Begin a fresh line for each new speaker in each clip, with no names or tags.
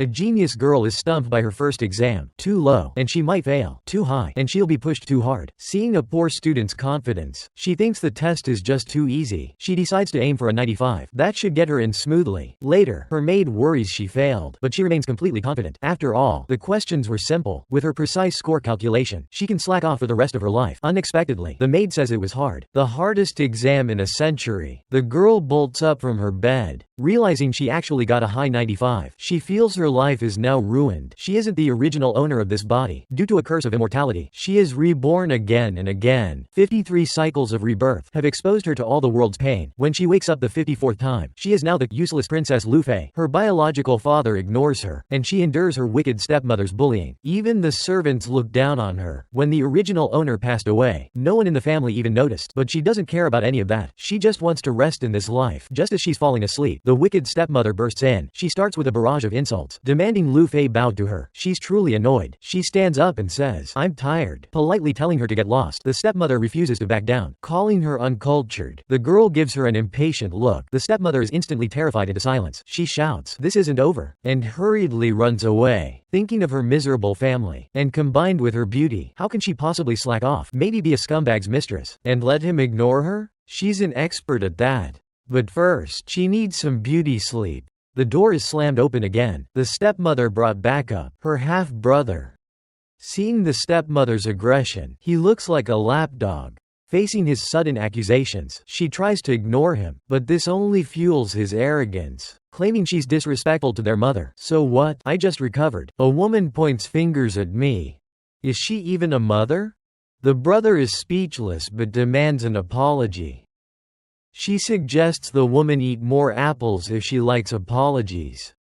A genius girl is stumped by her first exam, too low, and she might fail, too high, and she'll be pushed too hard. Seeing a poor student's confidence, she thinks the test is just too easy. She decides to aim for a 95. That should get her in smoothly. Later, her maid worries she failed, but she remains completely confident. After all, the questions were simple. With her precise score calculation, she can slack off for the rest of her life. Unexpectedly, the maid says it was hard. The hardest exam in a century. The girl bolts up from her bed, realizing she actually got a high 95. She feels her life is now ruined. She isn't the original owner of this body. Due to a curse of immortality, she is reborn again and again. 53 cycles of rebirth have exposed her to all the world's pain. When she wakes up the 54th time, she is now the useless Princess Lufei. Her biological father ignores her, and she endures her wicked stepmother's bullying. Even the servants look down on her. When the original owner passed away, no one in the family even noticed, but she doesn't care about any of that. She just wants to rest in this life. Just as she's falling asleep, the wicked stepmother bursts in. She starts with a barrage of insults, demanding Lu Fei bow to her. She's truly annoyed. She stands up and says, "I'm tired," politely telling her to get lost. The stepmother refuses to back down, calling her uncultured. The girl gives her an impatient look. The stepmother is instantly terrified into silence. She shouts, "This isn't over," and hurriedly runs away. Thinking of her miserable family, and combined with her beauty, how can she possibly slack off? Maybe be a scumbag's mistress, and let him ignore her? She's an expert at that. But first, she needs some beauty sleep. The door is slammed open again. The stepmother brought back up her half-brother. Seeing the stepmother's aggression, he looks like a lapdog. Facing his sudden accusations, she tries to ignore him, but this only fuels his arrogance, claiming she's disrespectful to their mother. "So what? I just recovered." A woman points fingers at me. Is she even a mother? The brother is speechless but demands an apology. She suggests the woman eat more apples if she likes apologies.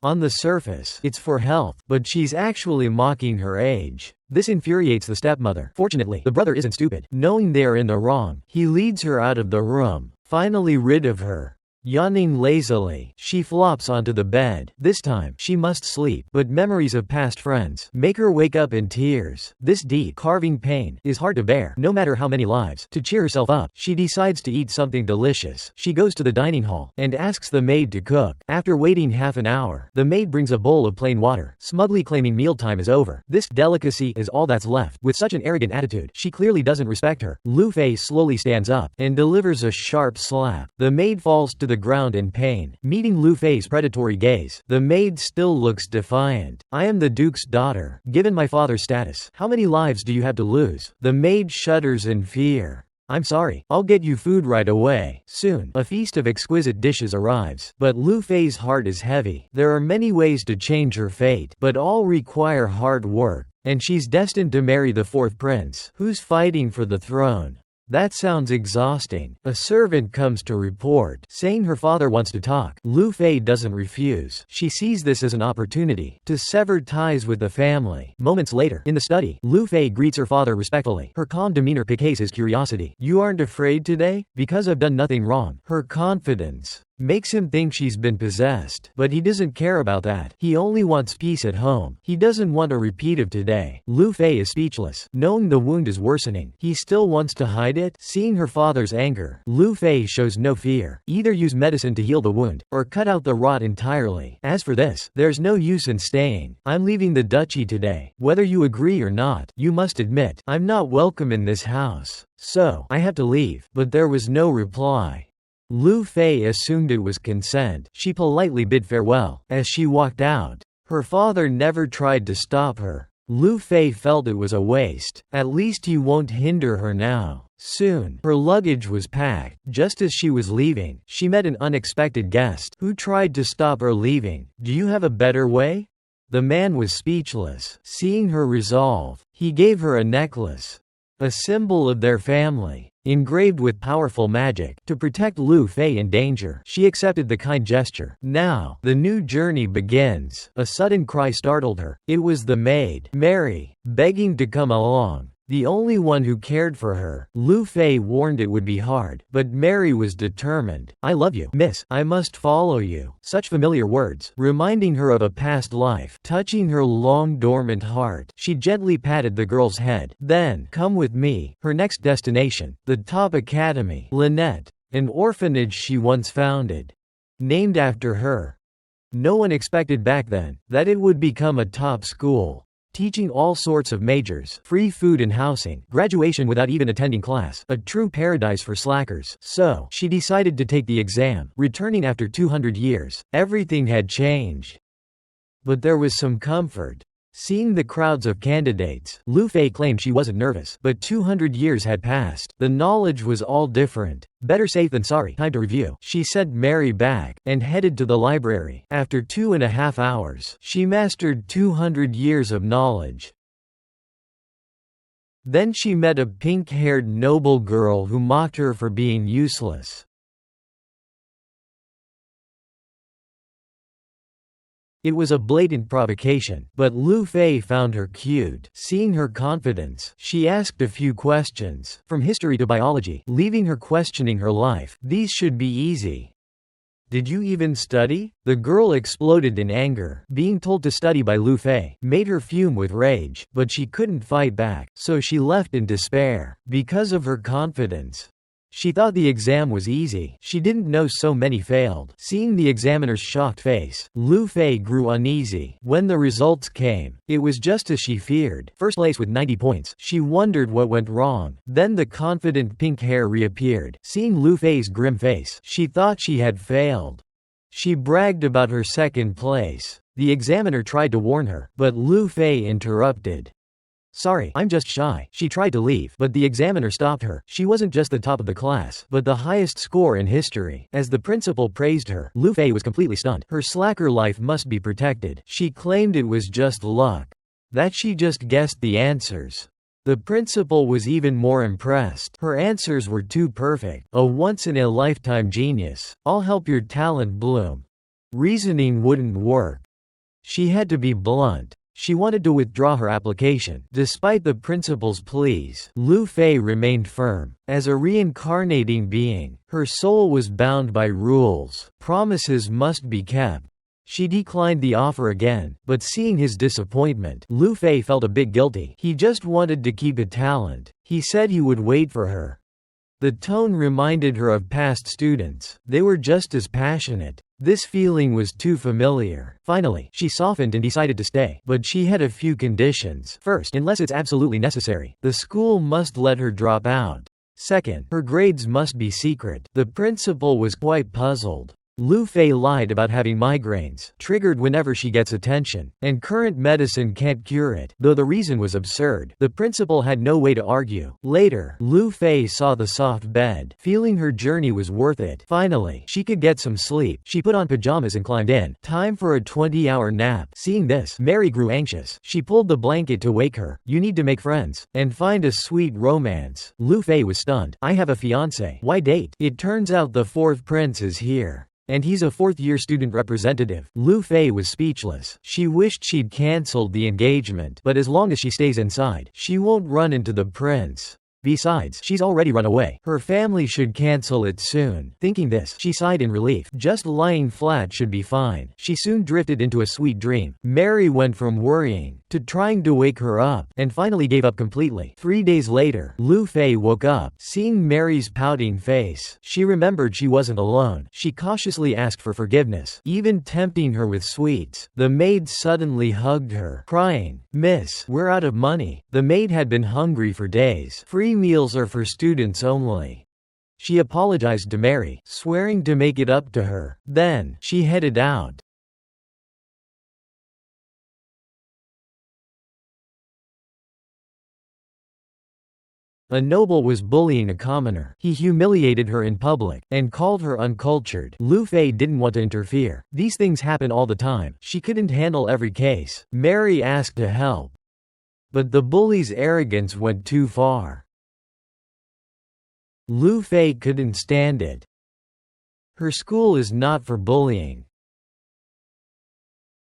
On the surface, it's for health, but she's actually mocking her age. This infuriates the stepmother. Fortunately, the brother isn't stupid. Knowing they are in the wrong, he leads her out of the room, finally rid of her. Yawning lazily, she flops onto the bed. This time, she must sleep, but memories of past friends make her wake up in tears. This deep, carving pain is hard to bear, no matter how many lives. To cheer herself up, she decides to eat something delicious. She goes to the dining hall, and asks the maid to cook. After waiting half an hour, the maid brings a bowl of plain water, smugly claiming mealtime is over. This delicacy is all that's left. With such an arrogant attitude, she clearly doesn't respect her. Lu Fei slowly stands up, and delivers a sharp slap. The maid falls to the ground in pain, meeting Lu Fei's predatory gaze. The maid still looks defiant. "I am the Duke's daughter. Given my father's status, how many lives do you have to lose?" The maid shudders in fear. "I'm sorry, I'll get you food right away." Soon, a feast of exquisite dishes arrives, but Lu Fei's heart is heavy. There are many ways to change her fate, but all require hard work, and she's destined to marry the fourth prince, who's fighting for the throne. That sounds exhausting. A servant comes to report, saying her father wants to talk. Lu Fei doesn't refuse. She sees this as an opportunity to sever ties with the family. Moments later, in the study, Lu Fei greets her father respectfully. Her calm demeanor piques his curiosity. "You aren't afraid today? Because I've done nothing wrong." Her confidence makes him think she's been possessed, but he doesn't care about that. He only wants peace at home. He doesn't want a repeat of today. Lu Fei is speechless. Knowing the wound is worsening, he still wants to hide it. Seeing her father's anger, Lu Fei shows no fear. Either use medicine to heal the wound, or cut out the rot entirely. As for this, there's no use in staying. "I'm leaving the duchy today. Whether you agree or not, you must admit, I'm not welcome in this house. So, I have to leave." But there was no reply. Lu Fei assumed it was consent. She politely bid farewell. As she walked out, her father never tried to stop her. Lu Fei felt it was a waste. At least he won't hinder her now. Soon, her luggage was packed. Just as she was leaving, she met an unexpected guest, who tried to stop her leaving. "Do you have a better way?" The man was speechless. Seeing her resolve, he gave her a necklace, a symbol of their family, engraved with powerful magic, to protect Lu Fei in danger. She accepted the kind gesture. Now, the new journey begins. A sudden cry startled her. It was the maid, Mary, begging to come along. The only one who cared for her. Lu Fei warned it would be hard, but Mary was determined. "I love you, miss. I must follow you." Such familiar words, reminding her of a past life, touching her long dormant heart. She gently patted the girl's head. Then, "Come with me." Her next destination, the top academy, Lynette, an orphanage she once founded, named after her. No one expected back then that it would become a top school, teaching all sorts of majors, free food and housing, graduation without even attending class, a true paradise for slackers. So, she decided to take the exam, returning after 200 years. Everything had changed. But there was some comfort. Seeing the crowds of candidates, Lu Fei claimed she wasn't nervous, but 200 years had passed. The knowledge was all different. Better safe than sorry. Time to review. She sent Mary back, and headed to the library. After 2.5 hours, she mastered 200 years of knowledge. Then she met a pink-haired noble girl who mocked her for being useless. It was a blatant provocation, but Lu Fei found her cute. Seeing her confidence, she asked a few questions, from history to biology, leaving her questioning her life. These should be easy. Did you even study? The girl exploded in anger. Being told to study by Lu Fei made her fume with rage, but she couldn't fight back, so she left in despair. Because of her confidence, she thought the exam was easy. She didn't know so many failed. Seeing the examiner's shocked face, Lu Fei grew uneasy. When the results came, it was just as she feared. First place with 90 points. She wondered what went wrong. Then the confident pink hair reappeared. Seeing Lu Fei's grim face, she thought she had failed. She bragged about her second place. The examiner tried to warn her, but Lu Fei interrupted. Sorry, I'm just shy. She tried to leave, but the examiner stopped her. She wasn't just the top of the class, but the highest score in history. As the principal praised her, Lu Fei was completely stunned. Her slacker life must be protected. She claimed it was just luck, that she just guessed the answers. The principal was even more impressed. Her answers were too perfect. A once-in-a-lifetime genius. I'll help your talent bloom. Reasoning wouldn't work. She had to be blunt. She wanted to withdraw her application. Despite the principal's pleas, Lu Fei remained firm. As a reincarnating being, her soul was bound by rules. Promises must be kept. She declined the offer again, but seeing his disappointment, Lu Fei felt a bit guilty. He just wanted to keep a talent. He said he would wait for her. The tone reminded her of past students. They were just as passionate. This feeling was too familiar. Finally, she softened and decided to stay. But she had a few conditions. First, unless it's absolutely necessary, the school must let her drop out. Second, her grades must be secret. The principal was quite puzzled. Lu Fei lied about having migraines, triggered whenever she gets attention, and current medicine can't cure it, though the reason was absurd. The principal had no way to argue. Later, Lu Fei saw the soft bed, feeling her journey was worth it. Finally, she could get some sleep. She put on pajamas and climbed in. Time for a 20-hour nap. Seeing this, Mary grew anxious. She pulled the blanket to wake her. You need to make friends, and find a sweet romance. Lu Fei was stunned. I have a fiancé. Why date? It turns out the fourth prince is here. And he's a fourth-year student representative. Lu Fei was speechless. She wished she'd cancelled the engagement, but as long as she stays inside, she won't run into the prince. Besides, she's already run away. Her family should cancel it soon. Thinking this, she sighed in relief. Just lying flat should be fine. She soon drifted into a sweet dream. Mary went from worrying to trying to wake her up, and finally gave up completely. 3 days later, Lu Fei woke up. Seeing Mary's pouting face, she remembered she wasn't alone. She cautiously asked for forgiveness, even tempting her with sweets. The maid suddenly hugged her, crying, "Miss, we're out of money." The maid had been hungry for days. Free meals are for students only. She apologized to Mary, swearing to make it up to her. Then, she headed out. A noble was bullying a commoner. He humiliated her in public, and called her uncultured. Lu Fei didn't want to interfere. These things happen all the time. She couldn't handle every case. Mary asked to help, but the bully's arrogance went too far. Lu Fei couldn't stand it. Her school is not for bullying.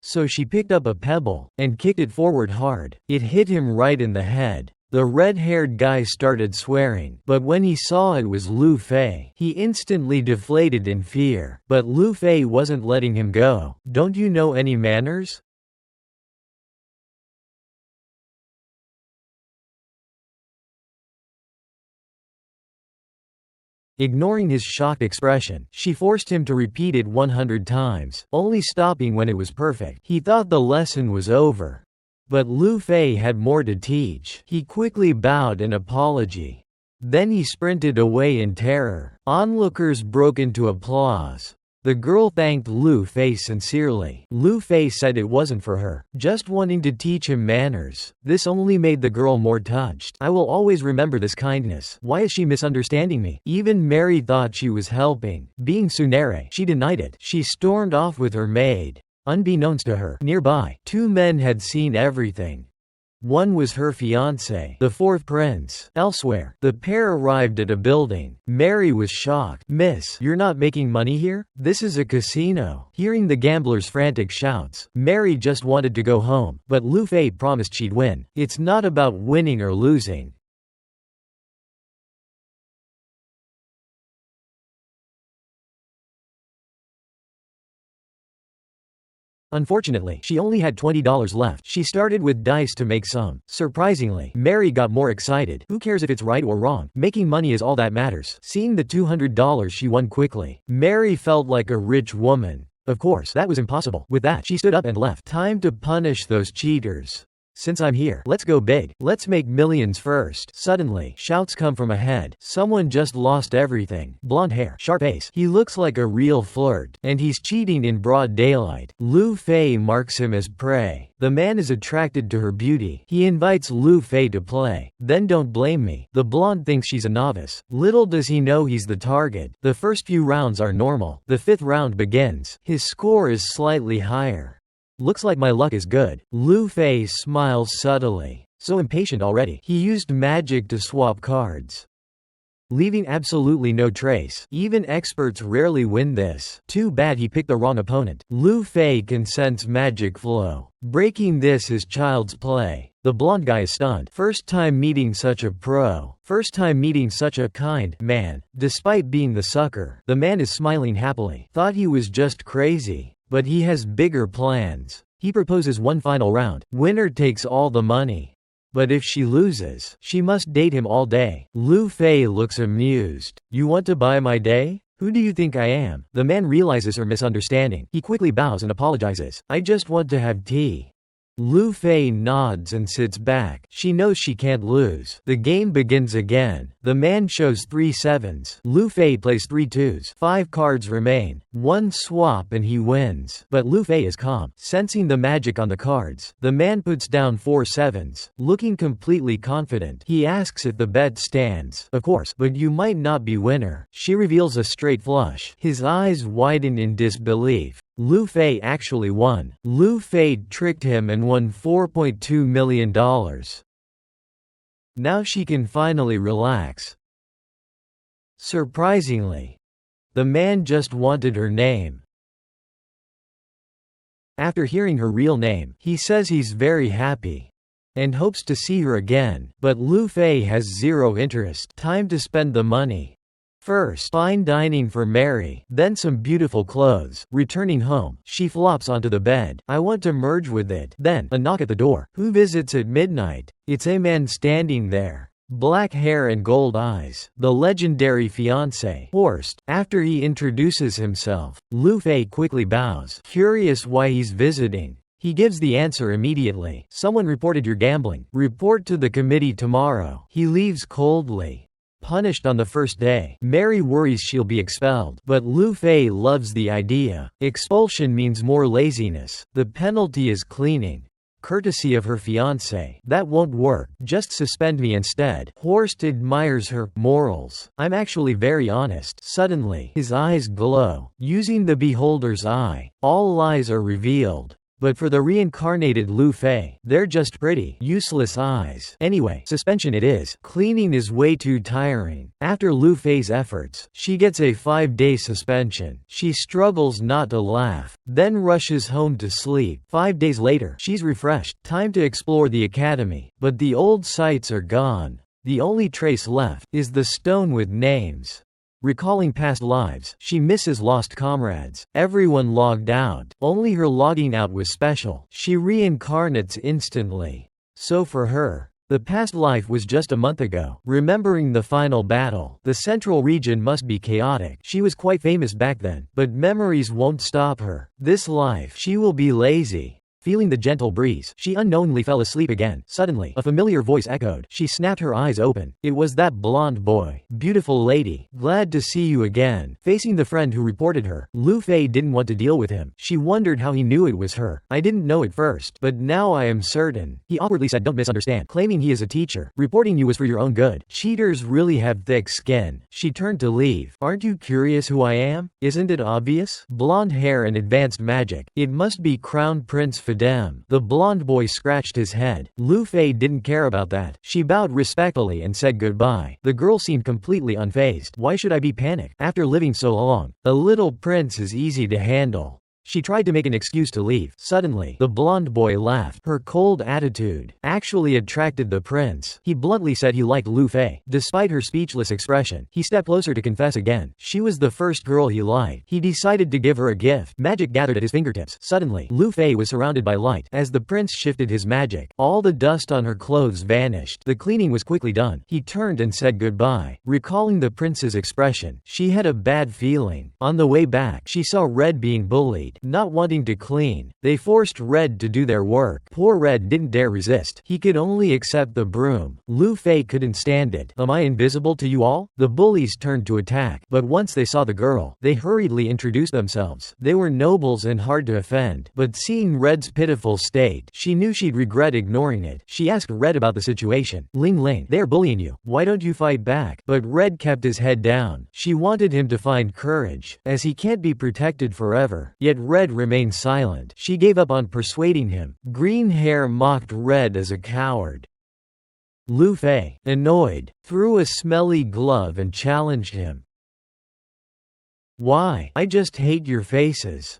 So she picked up a pebble, and kicked it forward hard. It hit him right in the head. The red-haired guy started swearing, but when he saw it was Lu Fei, he instantly deflated in fear. But Lu Fei wasn't letting him go. "Don't you know any manners?" Ignoring his shocked expression, she forced him to repeat it 100 times, only stopping when it was perfect. He thought the lesson was over. But Lu Fei had more to teach. He quickly bowed in apology. Then he sprinted away in terror. Onlookers broke into applause. The girl thanked Lu Fei sincerely. Lu Fei said it wasn't for her, just wanting to teach him manners. This only made the girl more touched. I will always remember this kindness. Why is she misunderstanding me? Even Mary thought she was helping. Being Tsunere, she denied it. She stormed off with her maid. Unbeknownst to her, nearby, two men had seen everything. One was her fiancé, the fourth prince. Elsewhere, the pair arrived at a building. Mary was shocked. "Miss, you're not making money here? This is a casino." Hearing the gamblers' frantic shouts, Mary just wanted to go home, but Lu Fei promised she'd win. It's not about winning or losing. Unfortunately, she only had $20 left. She started with dice to make some. Surprisingly, Mary got more excited. Who cares if it's right or wrong? Making money is all that matters. Seeing the $200 she won quickly, Mary felt like a rich woman. Of course, that was impossible. With that, she stood up and left. Time to punish those cheaters. Since I'm here, let's go big. Let's make millions first. Suddenly, shouts come from ahead. Someone just lost everything. Blonde hair, sharp face. He looks like a real flirt. And he's cheating in broad daylight. Lu Fei marks him as prey. The man is attracted to her beauty. He invites Lu Fei to play. Then don't blame me. The blonde thinks she's a novice. Little does he know he's the target. The first few rounds are normal. The fifth round begins. His score is slightly higher. Looks like my luck is good. Lu Fei smiles subtly. So impatient already. He used magic to swap cards, leaving absolutely no trace. Even experts rarely win this. Too bad he picked the wrong opponent. Lu Fei can sense magic flow. Breaking this is child's play. The blonde guy is stunned. First time meeting such a pro. First time meeting such a kind man. Despite being the sucker, the man is smiling happily. Thought he was just crazy. But he has bigger plans. He proposes one final round. Winner takes all the money. But if she loses, she must date him all day. Lu Fei looks amused. You want to buy my day? Who do you think I am? The man realizes her misunderstanding. He quickly bows and apologizes. I just want to have tea. Lu Fei nods and sits back. She knows she can't lose. The game begins again. The man shows 3 sevens. Lu Fei plays 3 twos. 5 cards remain. One swap and he wins. But Lu Fei is calm, sensing the magic on the cards. The man puts down 4 sevens. Looking completely confident, he asks if the bet stands. Of course, but you might not be winner. She reveals a straight flush. His eyes widen in disbelief. Lu Fei actually won. Lu Fei tricked him and won $4.2 million. Now she can finally relax. Surprisingly, the man just wanted her name. After hearing her real name, he says he's very happy and hopes to see her again, but Lu Fei has zero interest. Time to spend the money. First, fine dining for Mary, then some beautiful clothes. Returning home, she flops onto the bed. I want to merge with it. Then, a knock at the door. Who visits at midnight? It's a man standing there. Black hair and gold eyes. The legendary fiancé, Horst. After he introduces himself, Lu Fei quickly bows. Curious why he's visiting. He gives the answer immediately. Someone reported you're gambling. Report to the committee tomorrow. He leaves coldly. Punished on the first day, Mary worries she'll be expelled, but Lu Fei loves the idea. Expulsion means more laziness. The penalty is cleaning. Courtesy of her fiancé. That won't work. Just suspend me instead. Horst admires her morals. I'm actually very honest. Suddenly, his eyes glow. Using the beholder's eye, all lies are revealed. But for the reincarnated Lu Fei, they're just pretty, useless eyes. Anyway, suspension it is. Cleaning is way too tiring. After Lu Fei's efforts, she gets a 5-day suspension. She struggles not to laugh, then rushes home to sleep. 5 days later, she's refreshed. Time to explore the academy. But the old sites are gone. The only trace left is the stone with names. Recalling past lives, she misses lost comrades. Everyone logged out. Only her logging out was special. She reincarnates instantly. So for her, The past life was just a month ago. Remembering the final battle, the central region must be chaotic. She was quite famous back then, but memories won't stop her. This life, she will be lazy. Feeling the gentle breeze, she unknowingly fell asleep again. Suddenly, a familiar voice echoed. She snapped her eyes open. It was that blonde boy. Beautiful lady, glad to see you again. Facing the friend who reported her, Lu Fei didn't want to deal with him. She wondered how he knew it was her. I didn't know at first, but now I am certain. He awkwardly said, don't misunderstand, claiming he is a teacher. Reporting you was for your own good. Cheaters really have thick skin. She turned to leave. Aren't you curious who I am? Isn't it obvious? Blonde hair and advanced magic. It must be Crown Prince The blonde boy scratched his head. Lu Fei didn't care about that. She bowed respectfully and said goodbye. The girl seemed completely unfazed. Why should I be panicked? After living so long, a little prince is easy to handle. She tried to make an excuse to leave. Suddenly, the blonde boy laughed. Her cold attitude actually attracted the prince. He bluntly said he liked Lu Fei. Despite her speechless expression, he stepped closer to confess again. She was the first girl he liked. He decided to give her a gift. Magic gathered at his fingertips. Suddenly, Lu Fei was surrounded by light. As the prince shifted his magic, all the dust on her clothes vanished. The cleaning was quickly done. He turned and said goodbye. Recalling the prince's expression, she had a bad feeling. On the way back, she saw Red being bullied. Not wanting to clean, they forced Red to do their work. Poor Red didn't dare resist. He could only accept the broom. Lu Fei couldn't stand it. Am I invisible to you all? The bullies turned to attack, but once they saw the girl, they hurriedly introduced themselves. They were nobles and hard to offend, but seeing Red's pitiful state, she knew she'd regret ignoring it. She asked Red about the situation. Ling Ling, they're bullying you. Why don't you fight back? But Red kept his head down. She wanted him to find courage, as he can't be protected forever. Yet Red remained silent. She gave up on persuading him. Green Hair mocked Red as a coward. Lu Fei, annoyed, threw a smelly glove and challenged him. Why? I just hate your faces.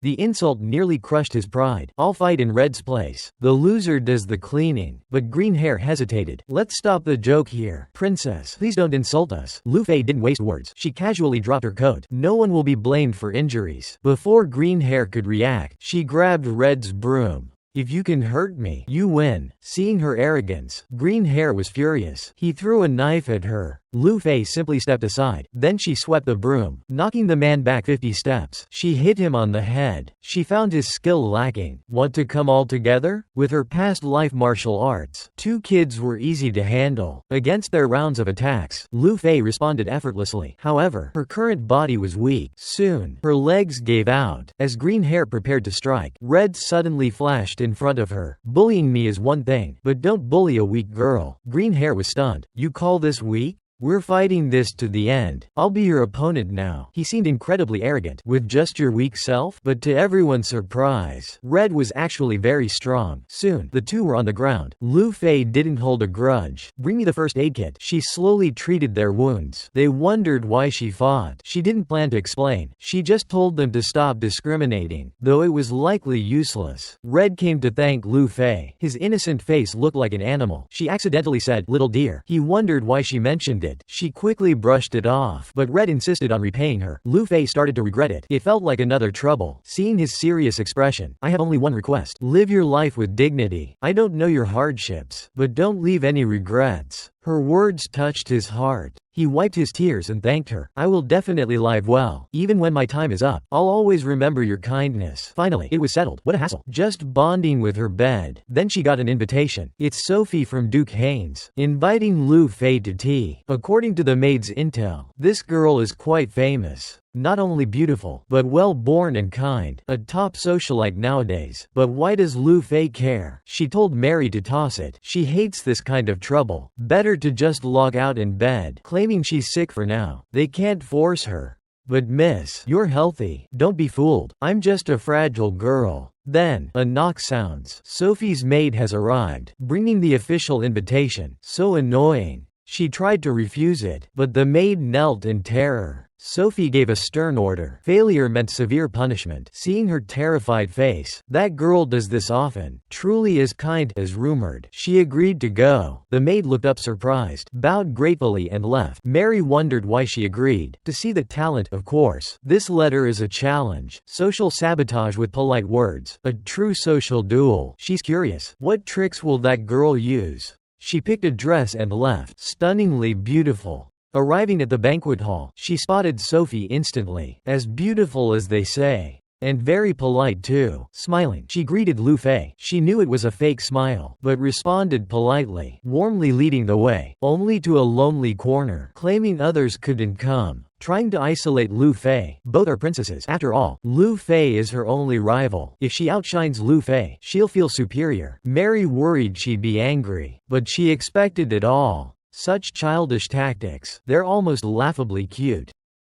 The insult nearly crushed his pride. I'll fight in Red's place. The loser does the cleaning. But Green Hair hesitated. Let's stop the joke here. Princess, please don't insult us. Lu Fei didn't waste words. She casually dropped her coat. No one will be blamed for injuries. Before Green Hair could react, she grabbed Red's broom. If you can hurt me, you win. Seeing her arrogance, Green Hair was furious. He threw a knife at her. Lu Fei simply stepped aside. Then she swept the broom, knocking the man back 50 steps. She hit him on the head. She found his skill lacking. Want to come all together? With her past life martial arts, two kids were easy to handle. Against their rounds of attacks, Lu Fei responded effortlessly. However, her current body was weak. Soon, her legs gave out. As Green Hair prepared to strike, Red suddenly flashed in front of her. Bullying me is one thing, but don't bully a weak girl. Green Hair was stunned. You call this weak? We're fighting this to the end. I'll be your opponent now. He seemed incredibly arrogant. With just your weak self? But to everyone's surprise, Red was actually very strong. Soon, the two were on the ground. Lu Fei didn't hold a grudge. Bring me the first aid kit. She slowly treated their wounds. They wondered why she fought. She didn't plan to explain. She just told them to stop discriminating, though it was likely useless. Red came to thank Lu Fei. His innocent face looked like an animal. She accidentally said, "Little dear." He wondered why she mentioned it. She quickly brushed it off, but Red insisted on repaying her. Lu Fei started to regret it. It felt like another trouble. Seeing his serious expression, I have only one request. Live your life with dignity. I don't know your hardships, but don't leave any regrets. Her words touched his heart. He wiped his tears and thanked her. I will definitely live well. Even when my time is up, I'll always remember your kindness. Finally, it was settled. What a hassle. Just bonding with her bed. Then she got an invitation. It's Sophie from Duke Haynes, inviting Lu Fei to tea. According to the maid's intel, this girl is quite famous. Not only beautiful, but well-born and kind. A top socialite nowadays. But why does Lu Fei care? She told Mary to toss it. She hates this kind of trouble. Better to just log out in bed. Claiming she's sick for now. They can't force her. But miss, you're healthy. Don't be fooled. I'm just a fragile girl. Then, a knock sounds. Sophie's maid has arrived, bringing the official invitation. So annoying. She tried to refuse it, but the maid knelt in terror. Sophie gave a stern order. Failure meant severe punishment. Seeing her terrified face, "That girl does this often. Truly as kind as rumored." She agreed to go. The maid looked up surprised, bowed gratefully and left. Mary wondered why she agreed. To see the talent, of course. This letter is a challenge. Social sabotage with polite words. A true social duel. She's curious. What tricks will that girl use? She picked a dress and left. Stunningly beautiful. Arriving at the banquet hall, she spotted Sophie instantly. As beautiful as they say. And very polite too. Smiling, she greeted Lu Fei. She knew it was a fake smile, but responded politely, warmly leading the way, only to a lonely corner, claiming others couldn't come. Trying to isolate Lu Fei. Both are princesses. After all, Lu Fei is her only rival. If she outshines Lu Fei, she'll feel superior. Mary worried she'd be angry, but she expected it all. Such childish tactics. They're almost laughably cute.